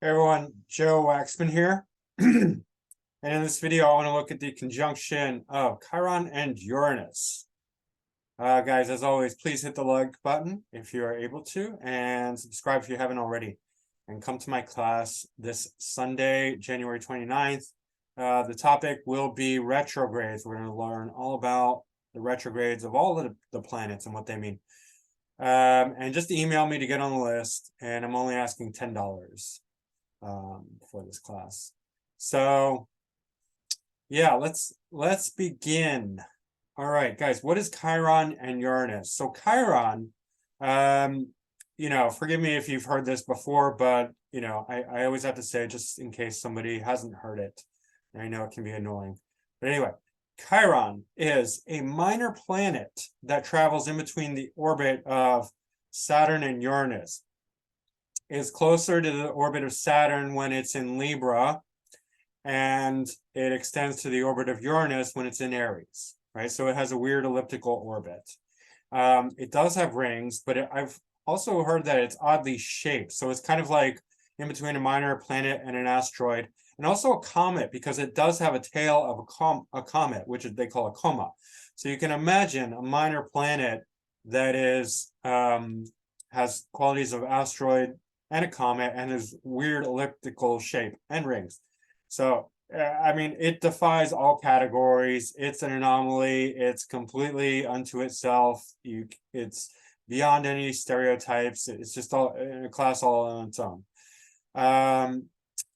Hey everyone, Joe Waxman here. And in this video, I want to look at the conjunction of Chiron and Uranus. Guys, as always, please hit the like button if you are able to, and subscribe if you haven't already. And come to my class this Sunday, January 29th. The topic will be retrogrades. We're going to learn all about the retrogrades of all of the planets and what they mean. And just email me to get on the list, and I'm only asking $10 for this class. So yeah, let's begin. All right, guys, what is Chiron and Uranus? So Chiron, forgive me if you've heard this before, but I always have to say, just in case somebody hasn't heard it, and I know it can be annoying. But anyway, Chiron is a minor planet that travels in between the orbit of Saturn and Uranus. Is closer to the orbit of Saturn when it's in Libra, and it extends to the orbit of Uranus when it's in Aries, right? So it has a weird elliptical orbit. It does have rings, but I've also heard that it's oddly shaped. So it's kind of like in between a minor planet and an asteroid, and also a comet, because it does have a tail of a comet, which they call a coma. So you can imagine a minor planet that is has qualities of asteroid and a comet and this weird elliptical shape and rings. So I mean, it defies all categories. It's an anomaly. It's completely unto itself. It's beyond any stereotypes. It's just all in a class all on its own.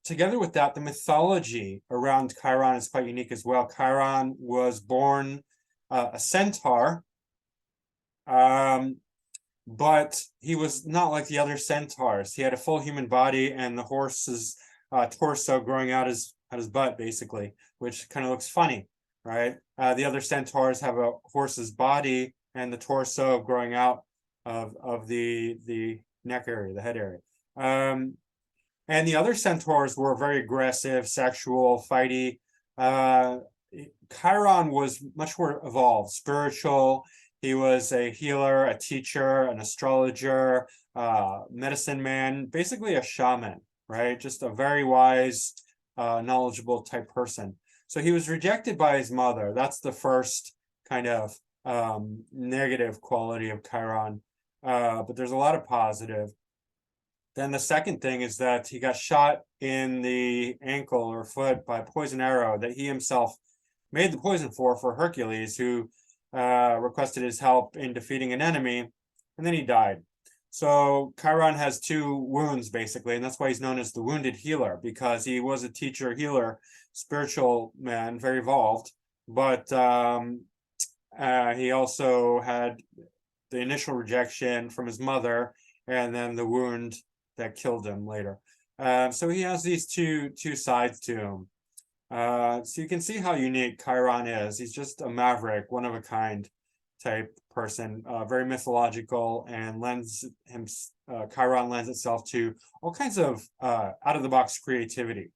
Together with that, the mythology around Chiron is quite unique as well. Chiron was born a centaur, but he was not like the other centaurs. He had a full human body and the horse's torso growing out his butt, basically, which kind of looks funny, right? The other centaurs have a horse's body and the torso growing out of the neck area, the head area. And the other centaurs were very aggressive, sexual, fighty. Chiron was much more evolved, spiritual. He was a healer, a teacher, an astrologer, medicine man, basically a shaman, right? Just a very wise, knowledgeable type person. So he was rejected by his mother. That's the first kind of negative quality of Chiron. But there's a lot of positive. Then the second thing is that he got shot in the ankle or foot by a poison arrow that he himself made the poison for Hercules, who requested his help in defeating an enemy, and then he died. So Chiron has two wounds, basically, and that's why he's known as the wounded healer, because he was a teacher, healer, spiritual man, very evolved, but he also had the initial rejection from his mother, and then the wound that killed him later. So he has these two sides to him. So you can see how unique Chiron is. He's just a maverick, one of a kind type person, very mythological, and Chiron lends itself to all kinds of out of the box creativity,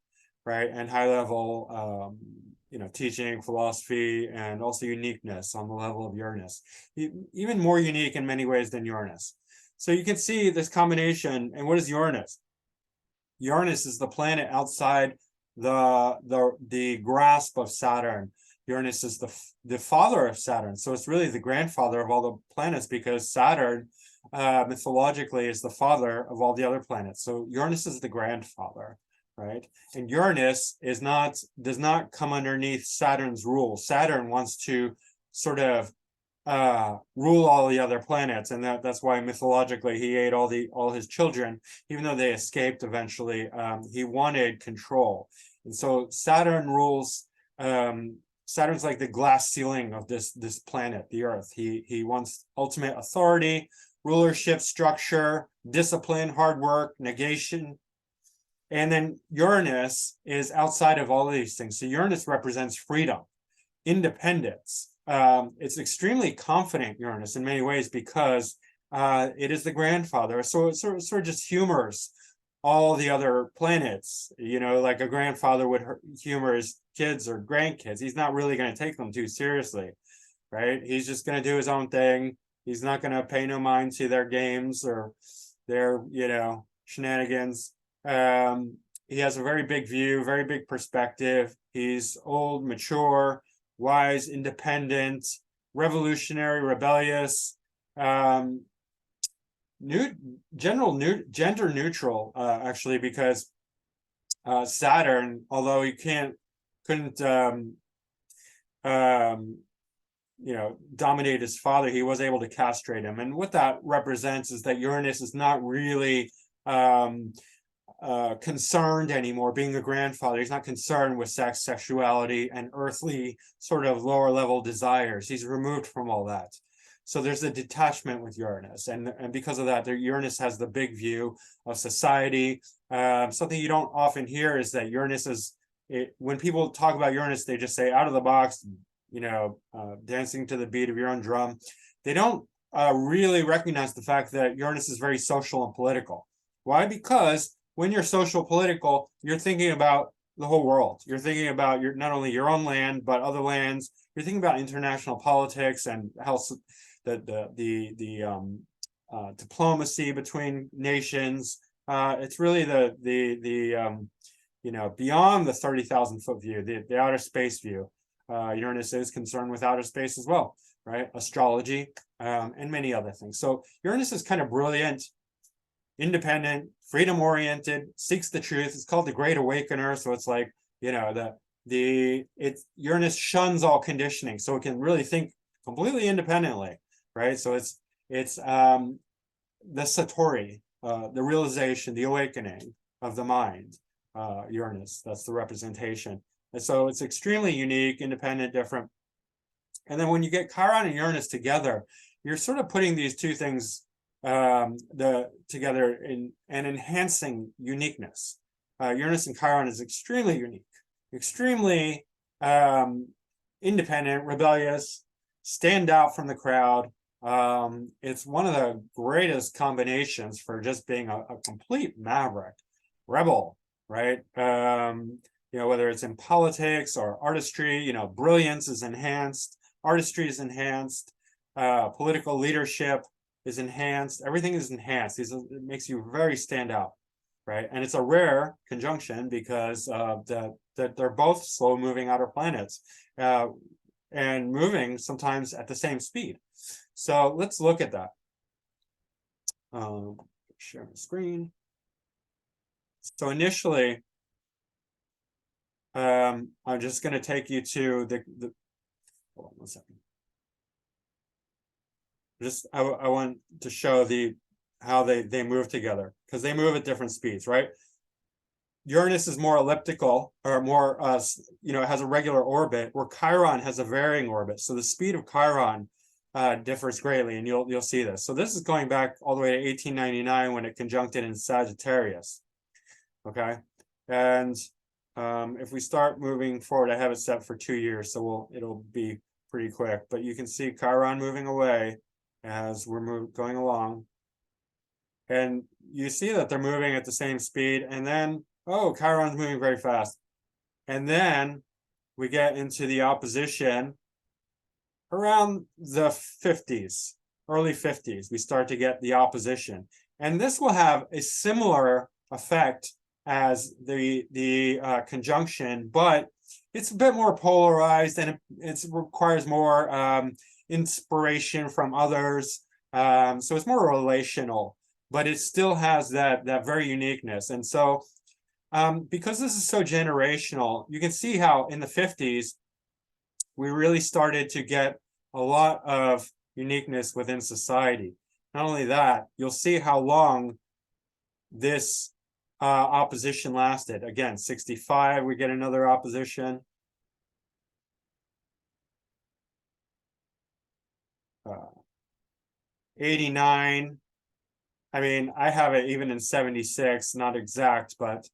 right? And high level, teaching, philosophy, and also uniqueness on the level of Uranus. Even more unique in many ways than Uranus. So you can see this combination. And what is Uranus? Uranus is the planet outside the grasp of Saturn. Uranus is the father of Saturn, so it's really the grandfather of all the planets, because Saturn mythologically is the father of all the other planets. So Uranus is the grandfather, right? And Uranus does not come underneath Saturn's rule. Saturn wants to sort of rule all the other planets, and that's why mythologically he ate all his children, even though they escaped eventually. He wanted control, and so Saturn rules. Saturn's like the glass ceiling of this planet, the Earth. He wants ultimate authority, rulership, structure, discipline, hard work, negation. And then Uranus is outside of all of these things. So Uranus represents freedom, independence. It's extremely confident, Uranus, in many ways, because it is the grandfather. So it sort of just humors all the other planets, like a grandfather would humor his kids or grandkids. He's not really going to take them too seriously, right? He's just going to do his own thing. He's not going to pay no mind to their games or their, shenanigans. he has a very big view, very big perspective. He's old, mature, wise, independent, revolutionary, rebellious, gender neutral, actually, because Saturn, although he couldn't dominate his father, he was able to castrate him. And what that represents is that Uranus is not really concerned anymore being a grandfather. He's not concerned with sex, sexuality, and earthly sort of lower level desires. He's removed from all that. So there's a detachment with Uranus, and because of that, Uranus has the big view of society. Something you don't often hear is that Uranus is, when people talk about Uranus, they just say out of the box, dancing to the beat of your own drum. They don't really recognize the fact that Uranus is very social and political. Why? Because when you're social political, you're thinking about the whole world. You're thinking about not only your own land, but other lands. You're thinking about international politics and how the diplomacy between nations. It's really the beyond the 30,000 foot view, the outer space view. Uranus is concerned with outer space as well, right? Astrology, and many other things. So Uranus is kind of brilliant, independent, freedom-oriented, seeks the truth. It's called the Great Awakener. So it's like, Uranus shuns all conditioning, so it can really think completely independently, right? So it's the Satori, the realization, the awakening of the mind, Uranus. That's the representation. And so it's extremely unique, independent, different. And then when you get Chiron and Uranus together, you're sort of putting these two things together and enhancing uniqueness. Uranus and Chiron is extremely unique, extremely independent, rebellious, stand out from the crowd. It's one of the greatest combinations for just being a complete maverick, rebel, right? Whether it's in politics or artistry, brilliance is enhanced, artistry is enhanced, political leadership is enhanced, everything is enhanced. It makes you very stand out, right? And it's a rare conjunction because that they're both slow moving outer planets and moving sometimes at the same speed. So let's look at that. Share my screen. So initially, I'm just going to take you to the hold on one second. I want to show how they move together, because they move at different speeds, right? Uranus is more elliptical, or more it has a regular orbit, where Chiron has a varying orbit. So the speed of Chiron differs greatly, and you'll see this. So this is going back all the way to 1899 when it conjuncted in Sagittarius. Okay, and if we start moving forward, I have it set for 2 years, so it'll be pretty quick. But you can see Chiron moving away as we're going along, and you see that they're moving at the same speed. And then, oh, Chiron's moving very fast, and then we get into the opposition around the 50s, early 50s. We start to get the opposition, and this will have a similar effect as the conjunction, but it's a bit more polarized, and it requires more inspiration from others. So it's more relational, but it still has that very uniqueness. And so because this is so generational, you can see how in the 50s, we really started to get a lot of uniqueness within society. Not only that, you'll see how long this opposition lasted. Again, 65, we get another opposition. 89. I mean, I have it even in 76, not exact, but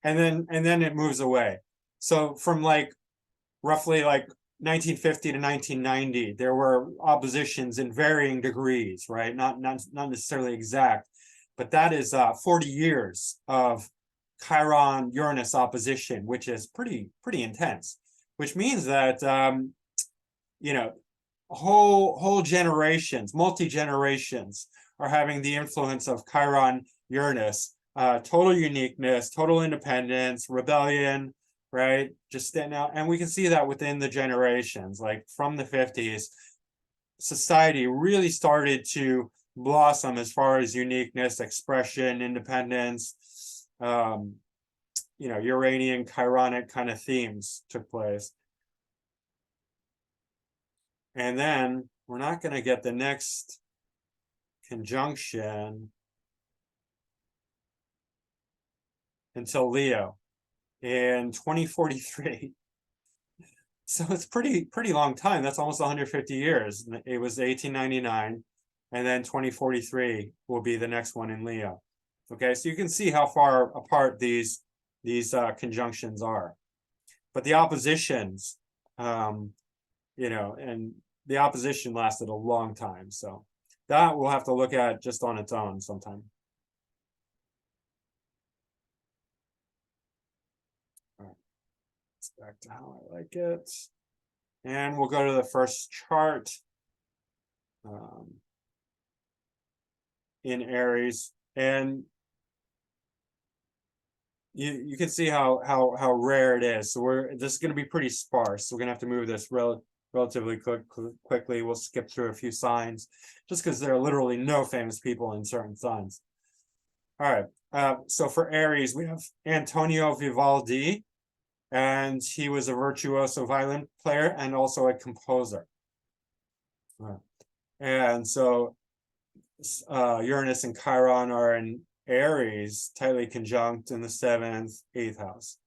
and then it moves away. So from roughly 1950 to 1990, there were oppositions in varying degrees, right? Not necessarily exact, but that is 40 years of Chiron Uranus opposition, which is pretty intense, which means that whole generations, multi-generations are having the influence of Chiron Uranus, total uniqueness, total independence, rebellion, right? Just standing out. And we can see that within the generations, like from the 50s, society really started to blossom as far as uniqueness, expression, independence, Uranian, Chironic kind of themes took place. And then we're not going to get the next conjunction until Leo in 2043. So it's pretty long time. That's almost 150 years. It was 1899, and then 2043 will be the next one in Leo. Okay, so you can see how far apart these conjunctions are. But the oppositions, and the opposition lasted a long time. So that we'll have to look at just on its own sometime. All right, it's back to how I like it. And we'll go to the first chart in Aries. And you can see how rare it is. So this is going to be pretty sparse. So we're going to have to move this relatively quickly. We'll skip through a few signs just because there are literally no famous people in certain signs. All right. So for Aries, we have Antonio Vivaldi, and he was a virtuoso violin player and also a composer. And so Uranus and Chiron are in Aries, tightly conjunct in the 7th, 8th house.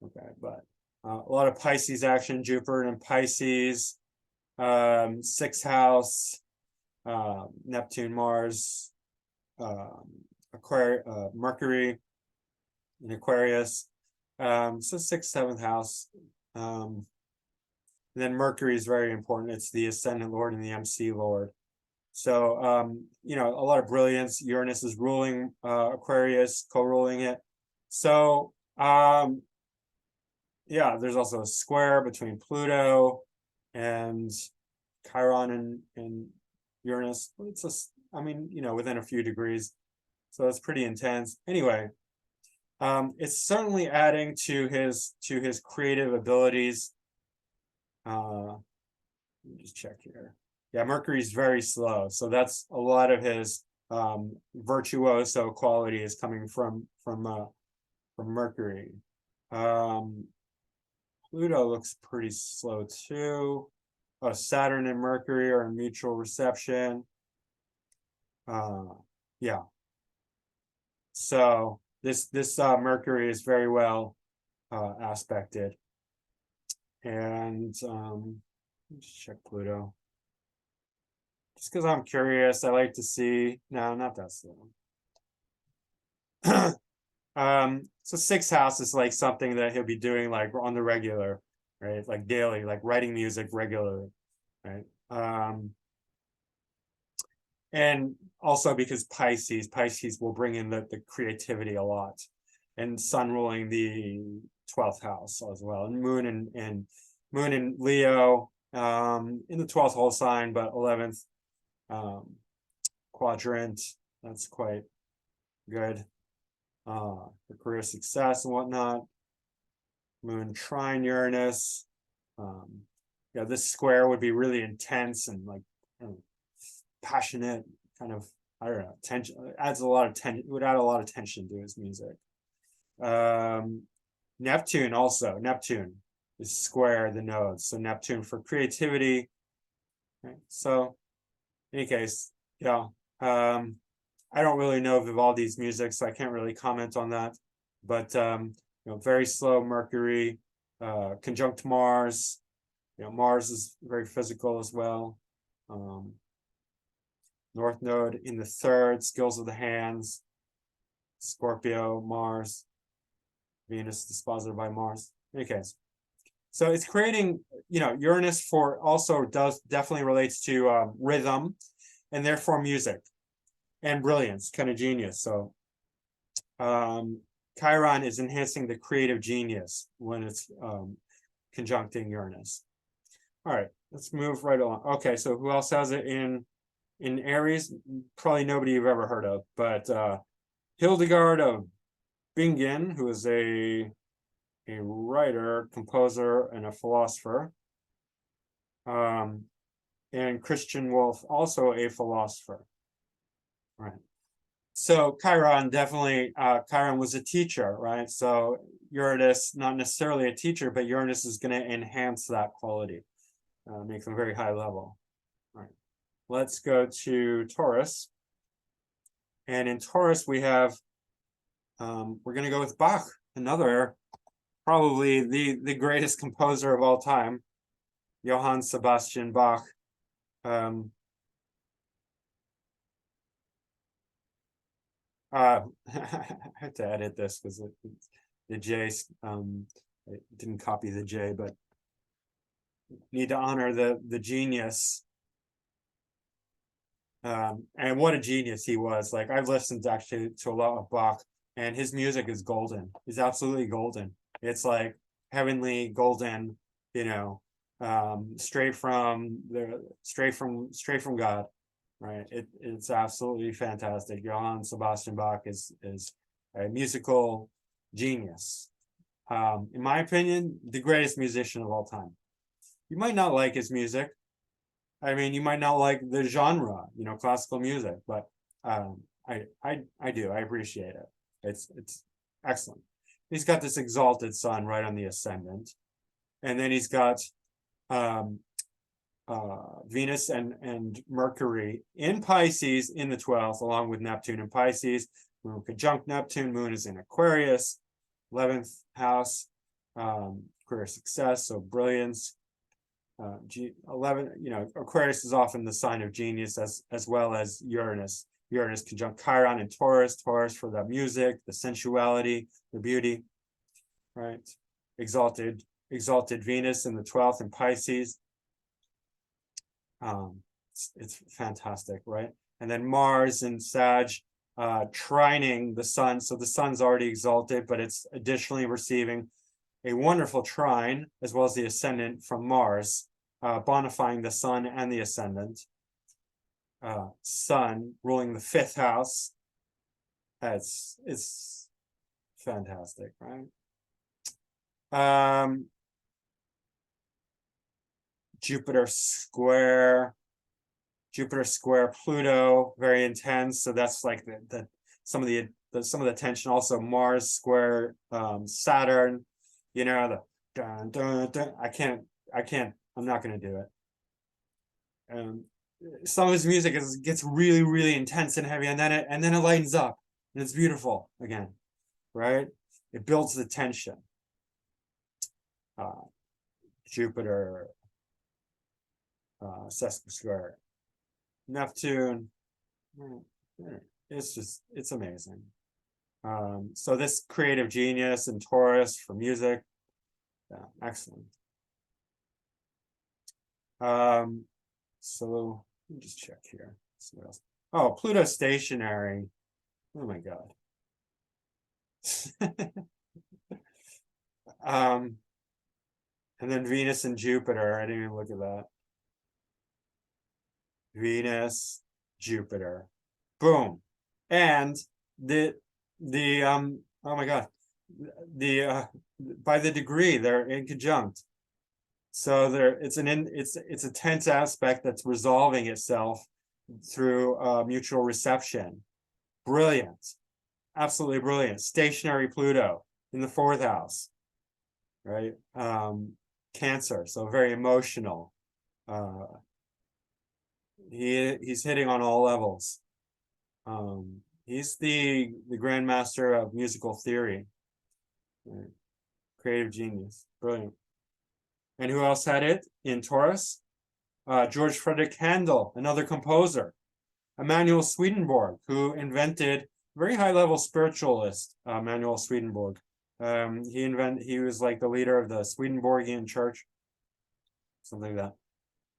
Okay, but a lot of Pisces action, Jupiter and Pisces, 6th house, Neptune, Mars, Mercury in Aquarius. So 6th, 7th house. And then Mercury is very important. It's the ascendant lord and the MC lord. So, a lot of brilliance. Uranus is ruling Aquarius, co-ruling it. So, there's also a square between Pluto and Chiron and Uranus. It's within a few degrees. So it's pretty intense. Anyway, it's certainly adding to his creative abilities. Let me just check here. Yeah, Mercury's very slow, so that's a lot of his virtuoso quality is coming from Mercury. Pluto looks pretty slow too. Oh, Saturn and Mercury are in mutual reception. Yeah. So this Mercury is very well aspected. And let's check Pluto. Just because I'm curious, I like to see. No, not that slow. So 6th house is like something that he'll be doing like on the regular, right? Like daily, like writing music regularly, right? And also because Pisces will bring in the creativity a lot, and Sun ruling the 12th house as well, and Moon in Leo, in the 12th whole sign, but 11th quadrant. That's quite good for career success and whatnot. Moon trine Uranus. This square would be really intense and like passionate, kind of, I don't know, tension. Adds a lot of tension. It would add a lot of tension to his music. Neptune is square the nodes, so Neptune for creativity. Right? So in any case, I don't really know Vivaldi's music, so I can't really comment on that. But very slow Mercury, conjunct Mars. Mars is very physical as well. North node in the 3rd, skills of the hands. Scorpio, Mars, Venus disposited by Mars. In any case, so it's creating, Uranus definitely relates to rhythm, and therefore music and brilliance, kind of genius. So Chiron is enhancing the creative genius when it's conjuncting Uranus. All right, let's move right along. Okay, so who else has it in Aries? Probably nobody you've ever heard of, but Hildegard of Bingen, who is a writer, composer, and a philosopher. And Christian Wolff, also a philosopher. Right. So Chiron definitely, Chiron was a teacher, right? So Uranus, not necessarily a teacher, but Uranus is going to enhance that quality, make them very high level. All right. Let's go to Taurus. And in Taurus, we have, we're going to go with Bach, another, probably the greatest composer of all time, Johann Sebastian Bach. I have to edit this because the J, it didn't copy the J, but need to honor the genius. And what a genius he was. Like, I've listened actually to a lot of Bach, and his music is golden. He's absolutely golden. It's like heavenly golden, you know, straight from God, right? It's absolutely fantastic. Johann Sebastian Bach is a musical genius. In my opinion, the greatest musician of all time. You might not like his music. I mean, you might not like the genre, you know, classical music, but I do. I appreciate it. It's excellent. He's got this exalted sun right on the ascendant, and then he's got Venus and Mercury in Pisces in the 12th, along with Neptune in Pisces. Moon conjunct Neptune. Moon is in Aquarius, 11th house, career success, so brilliance. 11, you know, Aquarius is often the sign of genius, as well as Uranus. Uranus conjunct Chiron in Taurus. Taurus for the music, the sensuality, the beauty, right? Exalted Venus in the 12th in Pisces. It's fantastic, right? And then Mars in Sag, trining the sun. So the sun's already exalted, but it's additionally receiving a wonderful trine, as well as the ascendant from Mars, bonifying the sun and the ascendant. Sun ruling the 5th house. It's fantastic, right? Jupiter square Pluto, very intense. So that's like some of the tension. Also Mars square Saturn, you know, the dun, dun, dun. I'm not going to do it. Some of his music gets really, really intense and heavy, and then it lightens up, and it's beautiful again, right? It builds the tension. Jupiter, sesqui square, Neptune. It's amazing. So this creative genius in Taurus for music, yeah, excellent. So let me just check here. What else? Oh, Pluto stationary. Oh my God. And then Venus and Jupiter. I didn't even look at that. Venus, Jupiter, boom, and the oh my God, by the degree they're in conjunct. So it's a tense aspect that's resolving itself through mutual reception. Brilliant, absolutely brilliant. Stationary Pluto in the 4th house, right? Cancer, so very emotional. He's hitting on all levels. He's the grandmaster of musical theory, right? Creative genius, brilliant. And who else had it in Taurus? George Frederick Handel, another composer. Emanuel Swedenborg, who invented very high-level spiritualist. Emanuel Swedenborg. He was like the leader of the Swedenborgian Church, something like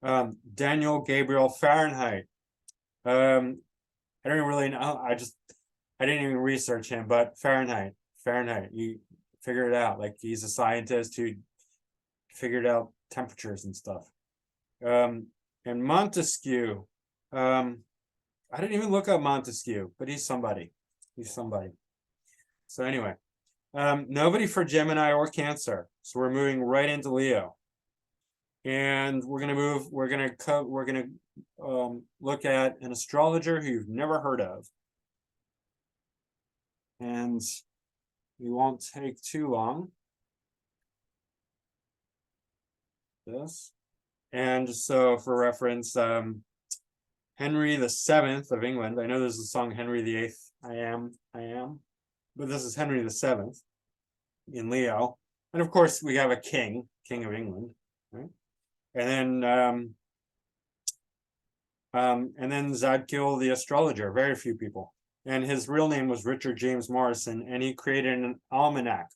that. Daniel Gabriel Fahrenheit. I don't really know. I didn't even research him, but Fahrenheit, you figure it out. Like, he's a scientist who figured out temperatures and stuff. And Montesquieu, I didn't even look up Montesquieu, but he's somebody. He's somebody. So anyway, nobody for Gemini or Cancer. So we're moving right into Leo. And we're gonna look at an astrologer who you've never heard of. And we won't take too long. This. And so for reference, Henry VII of England. I know there's a song Henry VIII, I am, but this is Henry VII in Leo. And of course we have a king of England, right? And then Zadkiel the astrologer, very few people. And his real name was Richard James Morrison, and he created an almanac.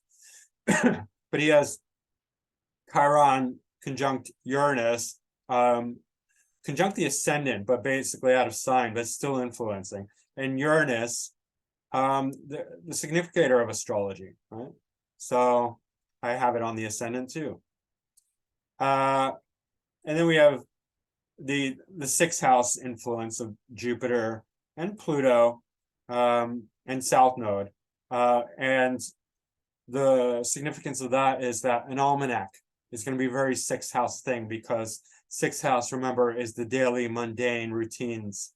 But he has Chiron conjunct Uranus, conjunct the ascendant, but basically out of sign, but still influencing. And Uranus, the significator of astrology, right? So I have it on the ascendant too. And then we have the sixth house influence of Jupiter and Pluto, and South Node. And the significance of that is that an almanac is going to be a very sixth house thing, because sixth house, remember, is the daily mundane routines,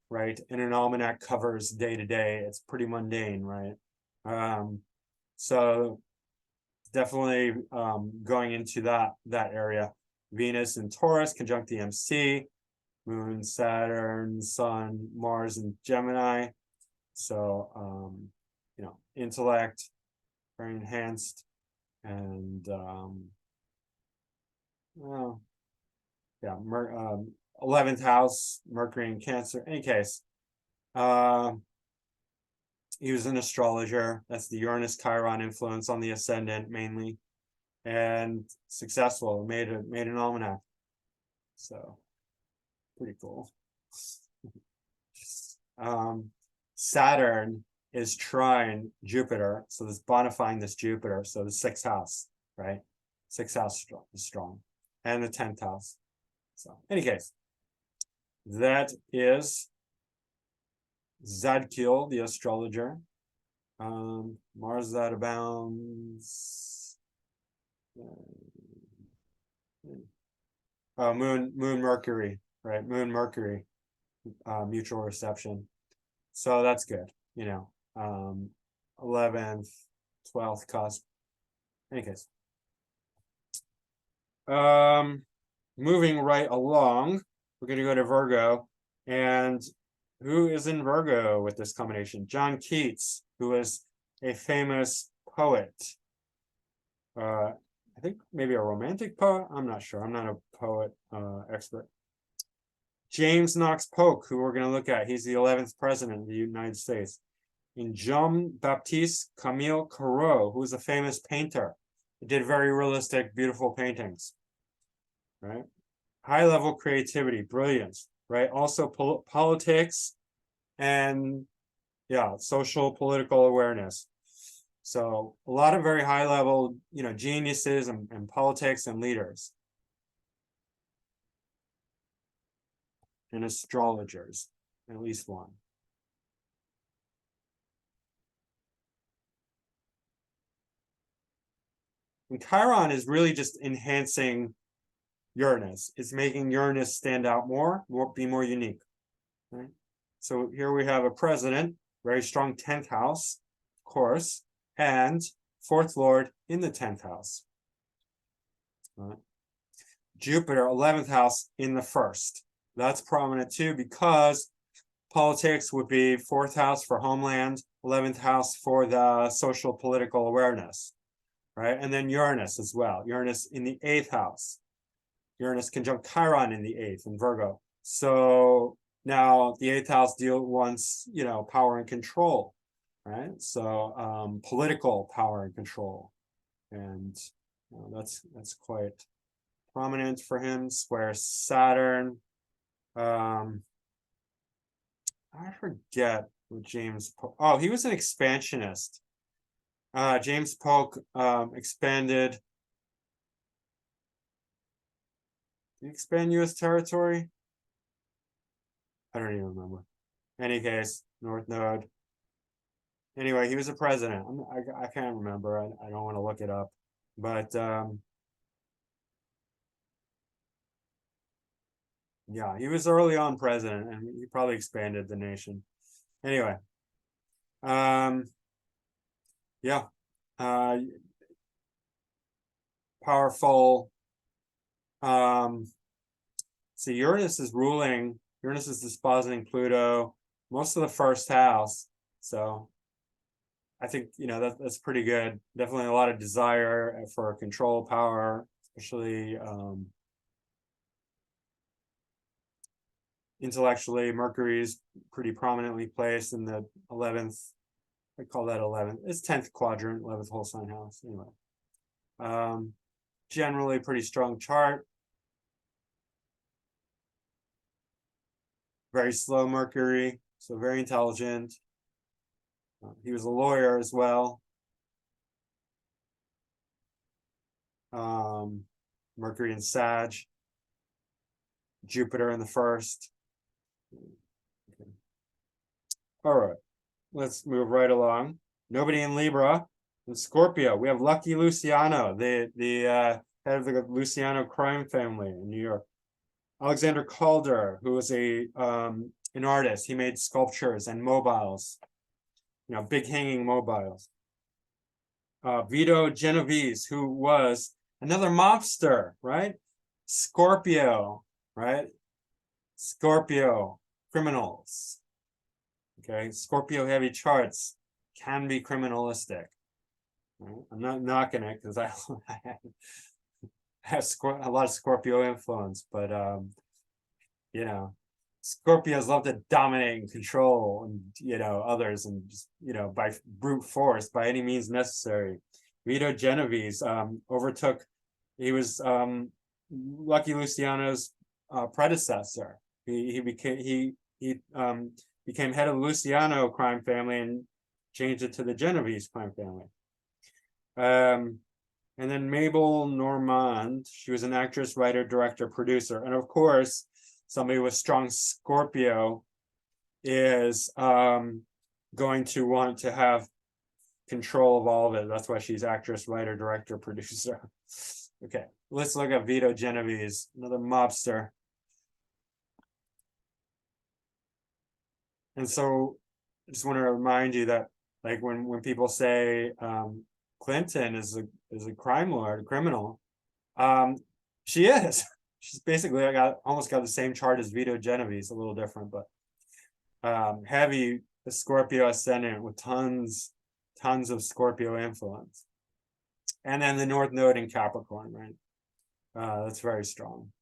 right? And an almanac covers day to day. It's pretty mundane, right? So definitely going into that area. Venus and Taurus conjunct the MC, Moon, Saturn, Sun, Mars, and Gemini. So you know, intellect, very enhanced, and well, yeah, 11th house, Mercury in Cancer. Any case, he was an astrologer. That's the Uranus Chiron influence on the ascendant mainly, and successful. Made an almanac. So pretty cool. Saturn is trine Jupiter, so this bonifying this Jupiter. So the sixth house, right? Sixth house is strong, and the 10th house. So, any case, that is Zadkiel, the astrologer. Mars that abounds. Moon, Mercury, right? Moon, Mercury, mutual reception. So that's good, you know. 11th, 12th cusp. Any case. Moving right along, we're going to go to Virgo. And who is in Virgo with this combination? John Keats, who was a famous poet. I think maybe a romantic poet. I'm not sure. I'm not a poet expert. James Knox Polk, who we're going to look at. He's the 11th president of the United States. And Jean-Baptiste Camille Corot, who was a famous painter. He did very realistic, beautiful paintings. Right? High-level creativity, brilliance. Right? Also politics and, yeah, social political awareness. So a lot of very high-level, you know, geniuses and politics and leaders. And astrologers, at least one. And Chiron is really just enhancing Uranus. It's making Uranus stand out more, be more unique. Right? So here we have a president, very strong 10th house, of course, and fourth lord in the 10th house. Right? Jupiter, 11th house in the first. That's prominent too, because politics would be 4th house for homeland, 11th house for the social political awareness, right? And then Uranus as well. Uranus in the 8th house. Uranus conjunct Chiron in the 8th in Virgo. So now the 8th house wants, you know, power and control, right? So political power and control. And you know, that's quite prominent for him. Square Saturn. I forget what James Polk. Oh, he was an expansionist. James Polk expanded Did he expand U.S. territory? I don't even remember. Any case, North Node. Anyway, he was a president. I can't remember. I don't want to look it up. But yeah, he was early on president, and he probably expanded the nation. Anyway, yeah, powerful. So Uranus is ruling. Uranus is dispositing Pluto, most of the first house. So I think that's pretty good. Definitely a lot of desire for control, power, especially intellectually. Mercury is pretty prominently placed in the 11th. I call that 11th. It's 10th quadrant, 11th whole sign house. Anyway, generally pretty strong chart. Very slow Mercury, so very intelligent. He was a lawyer as well. Mercury in Sag, Jupiter in the first. Okay. All right, let's move right along. Nobody in Libra. In Scorpio, we have Lucky Luciano, the head of the Luciano crime family in New York. Alexander Calder, who was an artist. He made sculptures and mobiles, big hanging mobiles. Vito Genovese, who was another mobster, right? Scorpio, right? Scorpio criminals. Okay, Scorpio heavy charts can be criminalistic. Right? I'm not knocking it because I have a lot of Scorpio influence, but Scorpios love to dominate and control and others, and just by brute force, by any means necessary. Vito Genovese overtook. He was Lucky Luciano's predecessor. He became head of the Luciano crime family and changed it to the Genovese crime family. And then Mabel Normand, she was an actress, writer, director, producer, and of course, somebody with strong Scorpio is going to want to have control of all of it. That's why she's actress, writer, director, producer. Okay, let's look at Vito Genovese, another mobster. And so I just want to remind you that, like, when people say Clinton is a crime lord, a criminal, she is. She's basically almost got the same chart as Vito Genovese, a little different, but heavy Scorpio ascendant with tons of Scorpio influence. And then the North Node in Capricorn, right? That's very strong.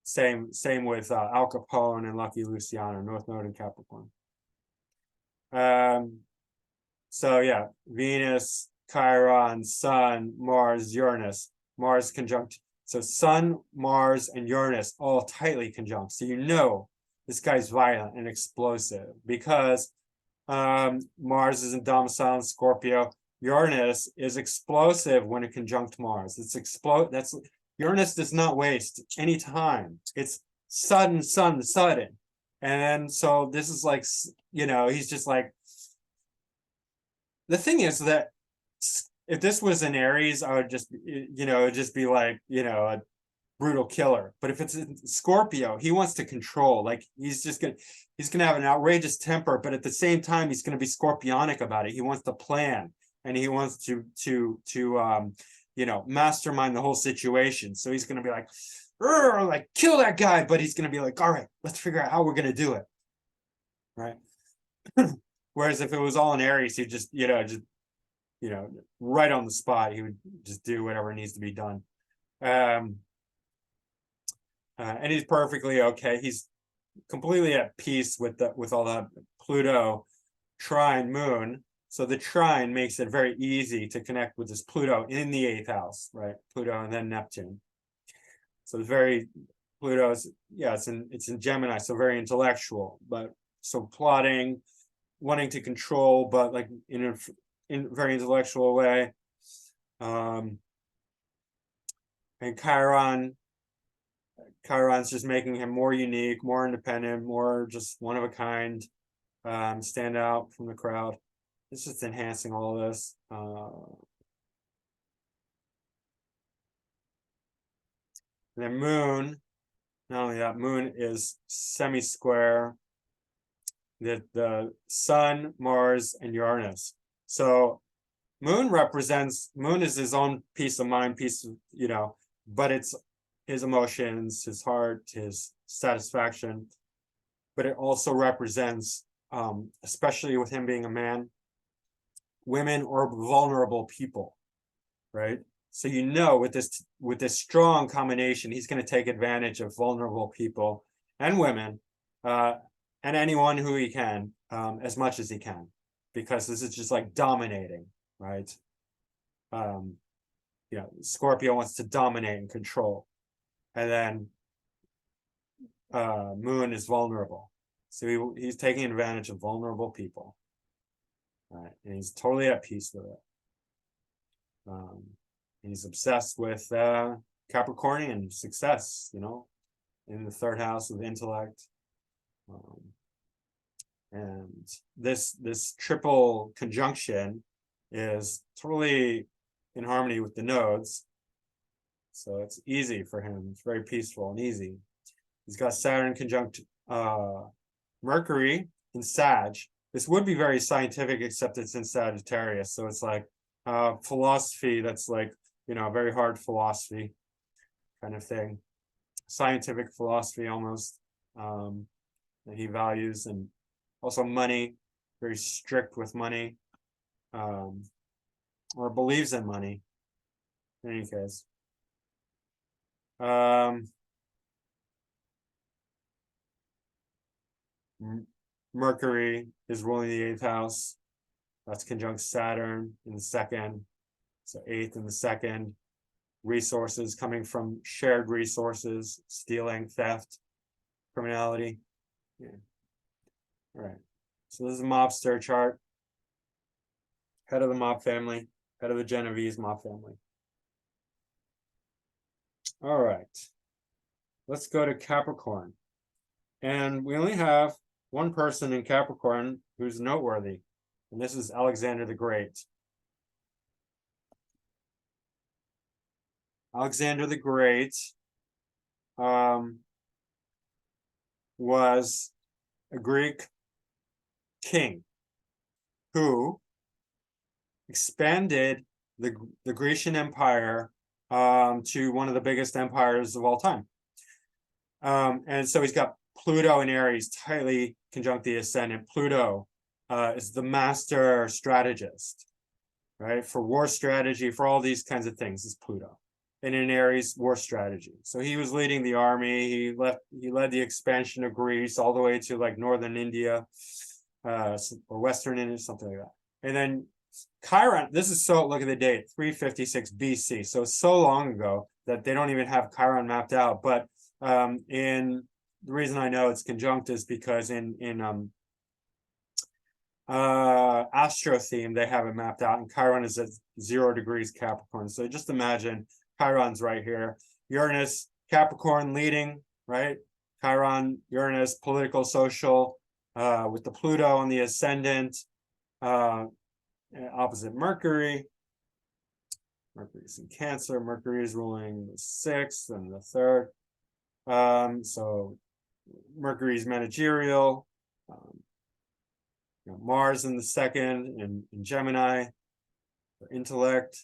Same with Al Capone and Lucky Luciano, North Node in Capricorn. So yeah, Venus, Chiron, Sun, Mars, Uranus, Mars conjunct. So Sun, Mars, and Uranus all tightly conjunct. So this guy's violent and explosive because Mars is in domicile in Scorpio. Uranus is explosive when it conjunct Mars. That's Uranus does not waste any time. It's sudden. And then so this is like, he's just like, the thing is that if this was an Aries, I would just, it'd just be like, a brutal killer. But if it's in Scorpio, he wants to control. Like he's gonna have an outrageous temper, but at the same time, he's gonna be scorpionic about it. He wants to plan, and he wants to mastermind the whole situation. So he's gonna be like kill that guy, but he's gonna be like, all right, let's figure out how we're gonna do it, right? Whereas if it was all in Aries, he'd just right on the spot, he would just do whatever needs to be done. And he's perfectly okay. He's completely at peace with all the Pluto trine moon. So the trine makes it very easy to connect with this Pluto in the 8th house, right? Pluto and then Neptune. So Pluto's, it's in Gemini, so very intellectual, but so plotting, wanting to control, but like in a very intellectual way. And Chiron Chiron's just making him more unique, more independent, more just one of a kind, stand out from the crowd. It's just enhancing all of this. And then Moon, not only that, Moon is semi-square the Sun, Mars, and Uranus. So Moon is his own peace of mind, but it's his emotions, his heart, his satisfaction. But it also represents, especially with him being a man, women or vulnerable people, right? So with this strong combination, he's going to take advantage of vulnerable people and women, and anyone who he can, as much as he can, because this is just like dominating, right? Scorpio wants to dominate and control, and then Moon is vulnerable, so he's taking advantage of vulnerable people, right? And he's totally at peace with it. He's obsessed with Capricornian success, in the third house of intellect. And this triple conjunction is totally in harmony with the nodes. So it's easy for him. It's very peaceful and easy. He's got Saturn conjunct Mercury in Sag. This would be very scientific, except it's in Sagittarius. So it's like philosophy that's like, very hard philosophy kind of thing. Scientific philosophy almost, that he values, and also money, very strict with money, or believes in money, in any case. Mercury is ruling the 8th house. That's conjunct Saturn in the 2nd. So 8th in the 2nd. Resources coming from shared resources, stealing, theft, criminality. Yeah. All right. So this is a mobster chart. Head of the mob family, head of the Genovese mob family. All right. Let's go to Capricorn. And we only have one person in Capricorn who's noteworthy, and this is Alexander the Great. Alexander the Great was a Greek king who expanded the Grecian Empire to one of the biggest empires of all time. And so he's got Pluto and Aries tightly conjunct the ascendant. Pluto is the master strategist, right? For war strategy, for all these kinds of things is Pluto. And in Aries, war strategy. So he was leading the army. He led the expansion of Greece all the way to like northern India, or western India, something like that. And then Chiron, look at the date, 356 BC. So long ago that they don't even have Chiron mapped out. But the reason I know it's conjunct is because in astro theme, they have it mapped out, and Chiron is at 0 degrees Capricorn. So just imagine Chiron's right here. Uranus, Capricorn leading, right? Chiron, Uranus, political, social, with the Pluto on the ascendant, opposite Mercury. Mercury's in Cancer. Mercury is ruling the 6th and the 3rd. So Mercury's managerial. Mars in the 2nd in Gemini, for intellect.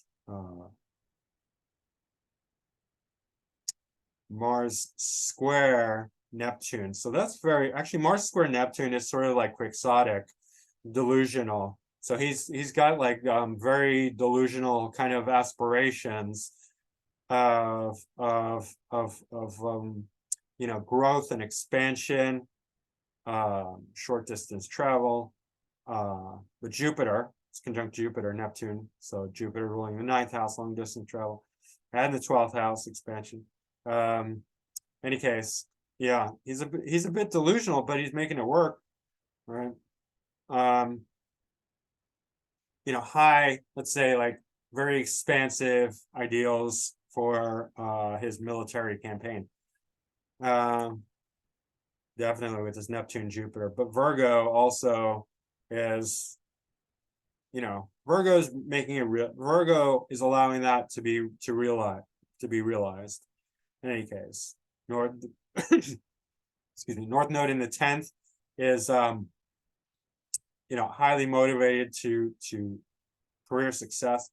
Mars square Neptune. So that's actually Mars square Neptune is sort of like quixotic, delusional. So he's got like very delusional kind of aspirations of growth and expansion, short distance travel. But Jupiter, it's conjunct Jupiter, Neptune. So Jupiter ruling the 9th house, long distance travel, and the 12th house, expansion. Any case, yeah, he's a bit delusional, but he's making it work, right? High, let's say, like very expansive ideals for his military campaign. Definitely with this Neptune Jupiter, but Virgo also is, Virgo's making it real. Virgo is allowing that to be realized. In any case, North excuse me, North Node in the 10th is highly motivated to career success.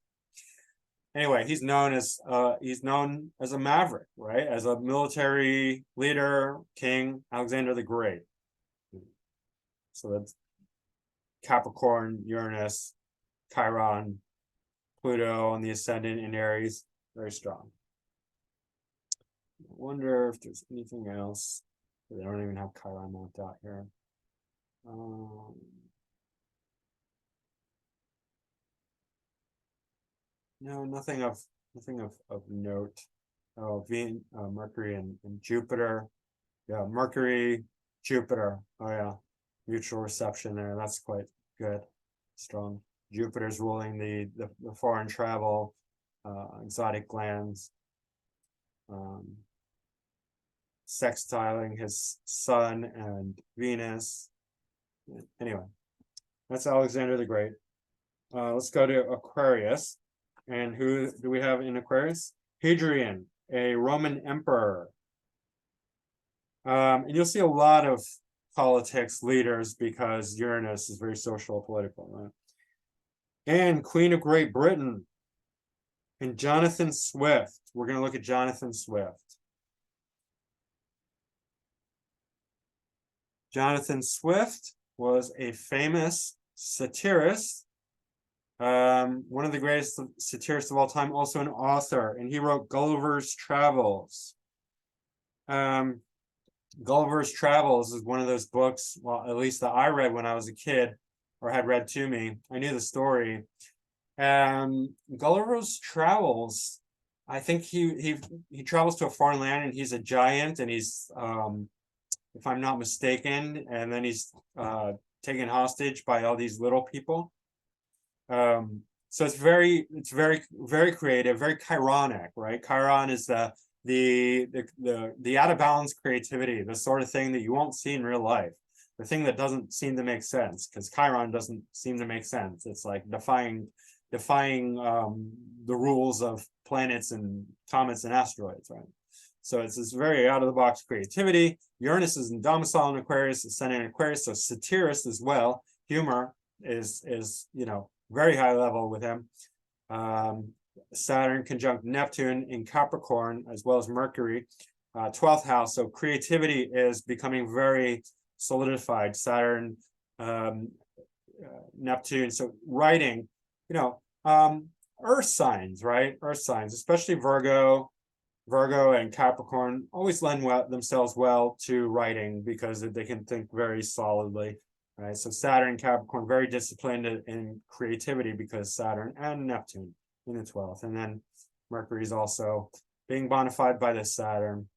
Anyway, he's known as a maverick, right? As a military leader, king, Alexander the Great. So that's Capricorn, Uranus, Chiron, Pluto on the ascendant in Aries, very strong. I wonder if there's anything else. They don't even have Chiron marked out here. No, nothing of note. Oh, Venus, Mercury and Jupiter. Yeah, Mercury, Jupiter. Oh yeah, mutual reception there. That's quite good, strong. Jupiter's ruling the foreign travel, exotic lands, sextiling his Sun and Venus. Anyway, that's Alexander the Great. Let's go to Aquarius. And who do we have in Aquarius? Hadrian, a Roman emperor. And you'll see a lot of politics leaders because Uranus is very social, political, right? And Queen of Great Britain, and Jonathan Swift. We're going to look at Jonathan Swift. Jonathan Swift was a famous satirist, one of the greatest satirists of all time, also an author, and he wrote Gulliver's Travels. Gulliver's Travels is one of those books, well, at least that I read when I was a kid, or had read to me. I knew the story. Gulliver's Travels, I think he travels to a foreign land and he's a giant, and he's if I'm not mistaken, and then he's taken hostage by all these little people. So it's very creative, very chironic, right? Chiron is the out of balance creativity, the sort of thing that you won't see in real life, the thing that doesn't seem to make sense, because Chiron doesn't seem to make sense. It's like defying the rules of planets and comets and asteroids, right? So it's this very out of the box creativity. Uranus is in domicile in Aquarius, ascendant in Aquarius, so satirist as well. Humor is very high level with him. Saturn conjunct Neptune in Capricorn, as well as Mercury, 12th house. So creativity is becoming very solidified. Saturn, Neptune. So writing, earth signs, right? Earth signs, especially Virgo and Capricorn, always lend themselves well to writing because they can think very solidly. Right, so Saturn, Capricorn, very disciplined in creativity because Saturn and Neptune in the 12th. And then Mercury is also being bona fide by this Saturn.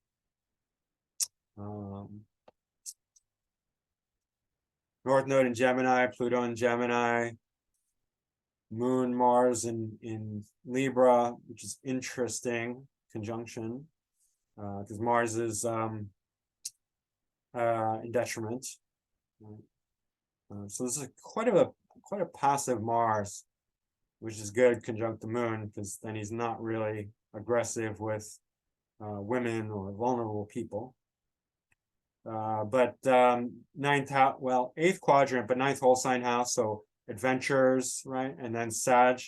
North Node in Gemini, Pluto in Gemini, Moon, Mars in Libra, which is interesting conjunction because Mars is in detriment. So this is quite a passive Mars, which is good conjunct the Moon, because then he's not really aggressive with women or vulnerable people. But eighth quadrant, but ninth whole sign house, so adventures, right? And then Sag,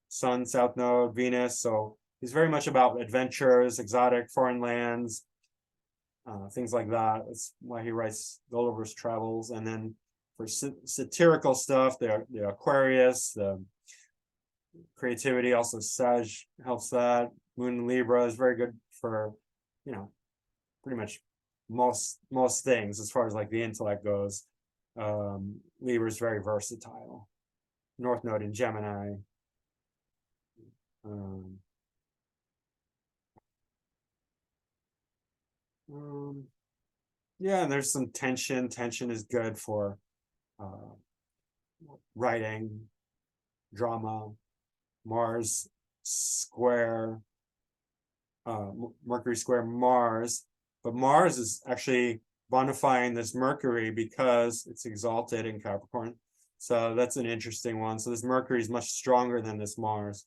Sun, South Node, Venus. So he's very much about adventures, exotic foreign lands, things like that. That's why he writes Gulliver's Travels. And then for satirical stuff, the Aquarius, the creativity, also Sag helps that. Moon in Libra is very good for, pretty much most things as far as like the intellect goes. Libra is very versatile. North Node in Gemini. Yeah, and there's some tension. Tension is good for writing, drama. Mars square, Mercury square Mars But Mars is actually bonifying this Mercury because it's exalted in Capricorn. So that's an interesting one. So this Mercury is much stronger than this Mars.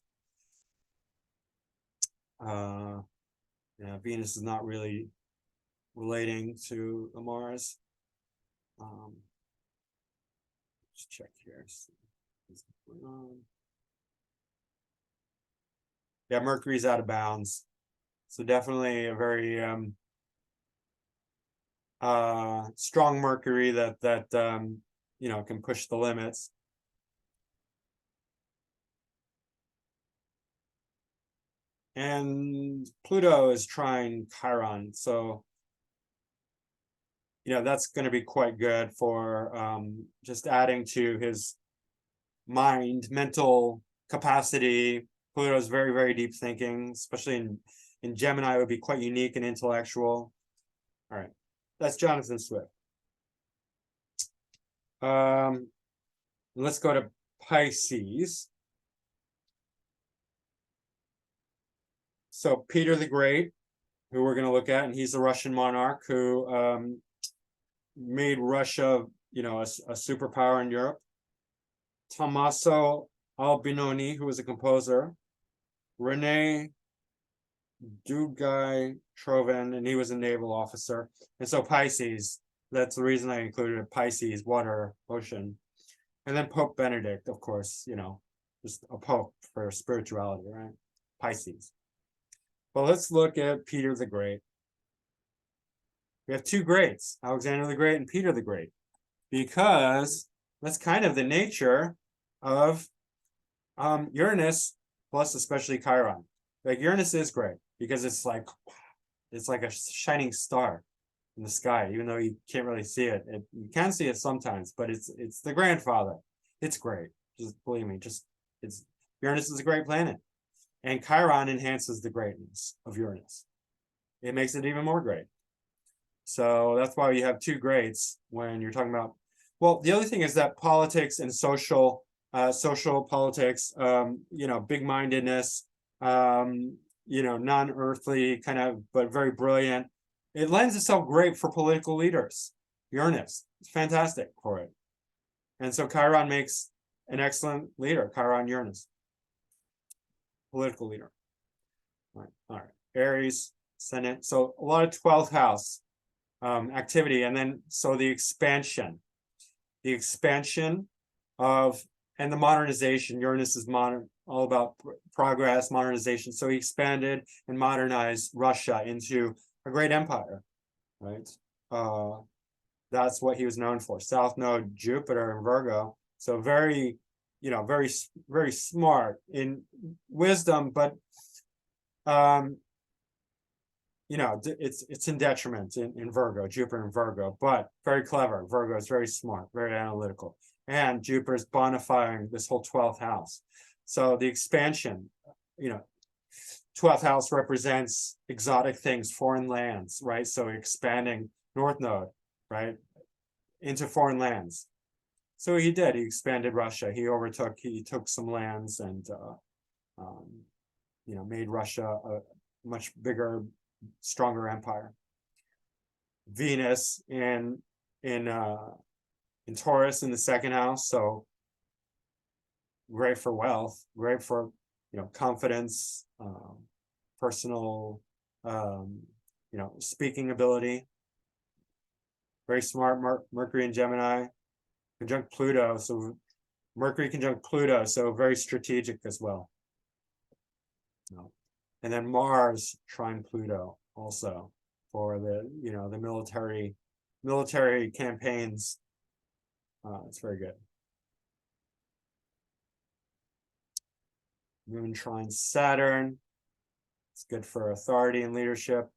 Yeah, Venus is not really relating to the Mars. Let's check here. Yeah, Mercury's out of bounds. So definitely a very strong Mercury that you know, can push the limits. And Pluto is trine Chiron, so you know, that's going to be quite good for just adding to his mental capacity. Pluto's very, very deep thinking, especially in Gemini, it would be quite unique and intellectual. All right, that's Jonathan Swift. Let's go to Pisces. So Peter the Great, who we're going to look at, and he's the Russian monarch who made Russia, you know, a superpower in Europe. Tommaso Albinoni, who was a composer. Rene Dugay Trovan, and he was a naval officer. And so Pisces, that's the reason I included it, Pisces, water, ocean. And then Pope Benedict, of course, you know, just a pope for spirituality, right? Pisces. Well, let's look at Peter the Great. We have two greats, Alexander the Great and Peter the Great, because that's kind of the nature of Uranus, plus especially Chiron. Like Uranus is great because it's like a shining star in the sky, even though you can't really see it. You can see it sometimes, but it's the grandfather. It's great. Just believe me. Uranus is a great planet, and Chiron enhances the greatness of Uranus. It makes it even more great. So that's why you have two greats when you're talking about. Well, the other thing is that politics and social politics, you know, big-mindedness, you know, non-earthly kind of, but very brilliant. It lends itself great for political leaders. Uranus, it's fantastic for it. And so Chiron makes an excellent leader, Chiron Uranus, political leader. All right. Aries, Senate. So a lot of 12th house activity. And then, so the expansion of, and the modernization. Uranus is modern, all about progress, modernization. So he expanded and modernized Russia into a great empire, right? That's what he was known for. South Node, Jupiter in Virgo. So very, you know, very, very smart in wisdom, but you know, it's in detriment in Virgo, Jupiter in Virgo, but very clever. Virgo is very smart, very analytical. And Jupiter is bonifying this whole 12th house. So the expansion, you know, 12th house represents exotic things, foreign lands, right? So expanding North Node, right, into foreign lands. So he did. He expanded Russia. He took some lands and, you know, made Russia a much bigger, stronger empire. Venus in Taurus in the second house, so great for wealth, great for, you know, confidence, personal, you know, speaking ability. Very smart. Mercury and Gemini conjunct Pluto, so Mercury conjunct Pluto, so very strategic as well. And then Mars trine Pluto also for the, you know, the military campaigns. It's very good. Moon trine Saturn. It's good for authority and leadership.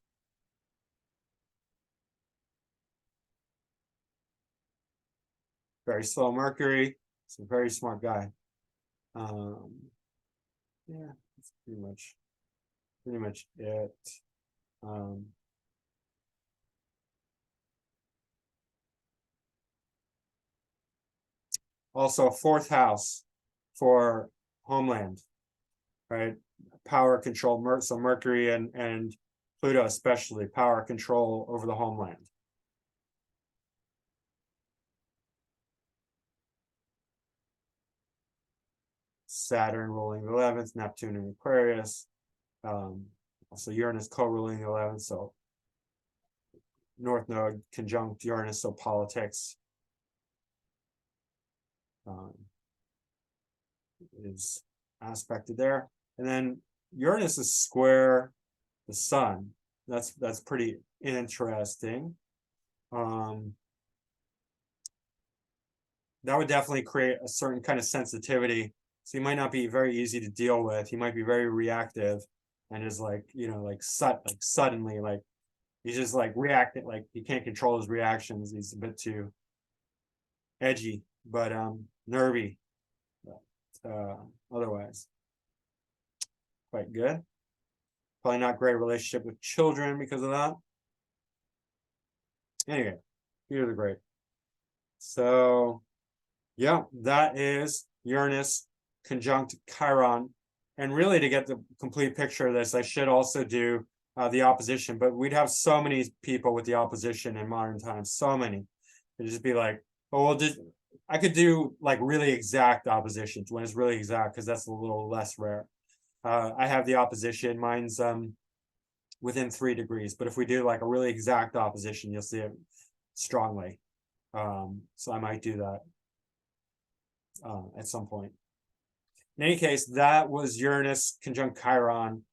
Very slow Mercury. He's a very smart guy. Yeah, that's pretty much it. Also, fourth house for homeland, right? Power control. So Mercury and Pluto especially, power, control over the homeland. Saturn ruling the 11th, Neptune in Aquarius. Also Uranus co-ruling the 11th, so North Node conjunct Uranus, so politics is aspected there. And then Uranus is square the sun. That's pretty interesting. That would definitely create a certain kind of sensitivity. So he might not be very easy to deal with. He might be very reactive and is like, like suddenly, like he's just like reacting, like he can't control his reactions. He's a bit too edgy, but nervy. Otherwise, quite good. Probably not great relationship with children because of that. Anyway, here are the great. So yeah, that is Uranus conjunct Chiron. And really, to get the complete picture of this, I should also do the opposition, but we'd have so many people with the opposition in modern times, so many. It'd just be like, oh, I could do like really exact oppositions when it's really exact, because that's a little less rare. I have the opposition, mine's within 3 degrees, but if we do like a really exact opposition, you'll see it strongly. So I might do that at some point. In any case, that was Uranus conjunct Chiron.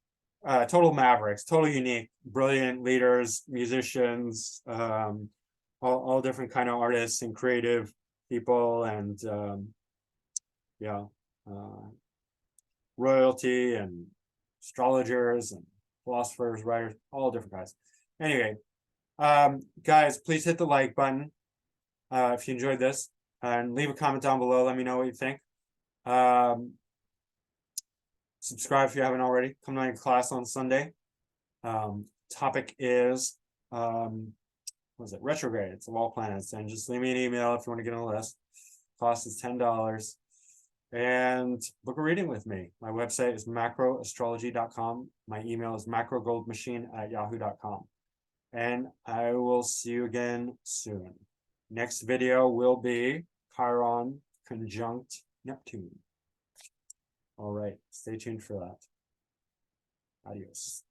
Total mavericks, total unique, brilliant leaders, musicians, all different kind of artists and creative people, and royalty and astrologers and philosophers, writers, all different guys. Anyway, guys, please hit the like button if you enjoyed this, and leave a comment down below. Let me know what you think. Subscribe if you haven't already. Come to my class on Sunday. Topic is what is it? Retrogrades of all planets. And just leave me an email if you want to get on the list. Cost is $10. And book a reading with me. My website is macroastrology.com. My email is macrogoldmachine@yahoo.com. And I will see you again soon. Next video will be Chiron conjunct Neptune. All right, stay tuned for that. Adios.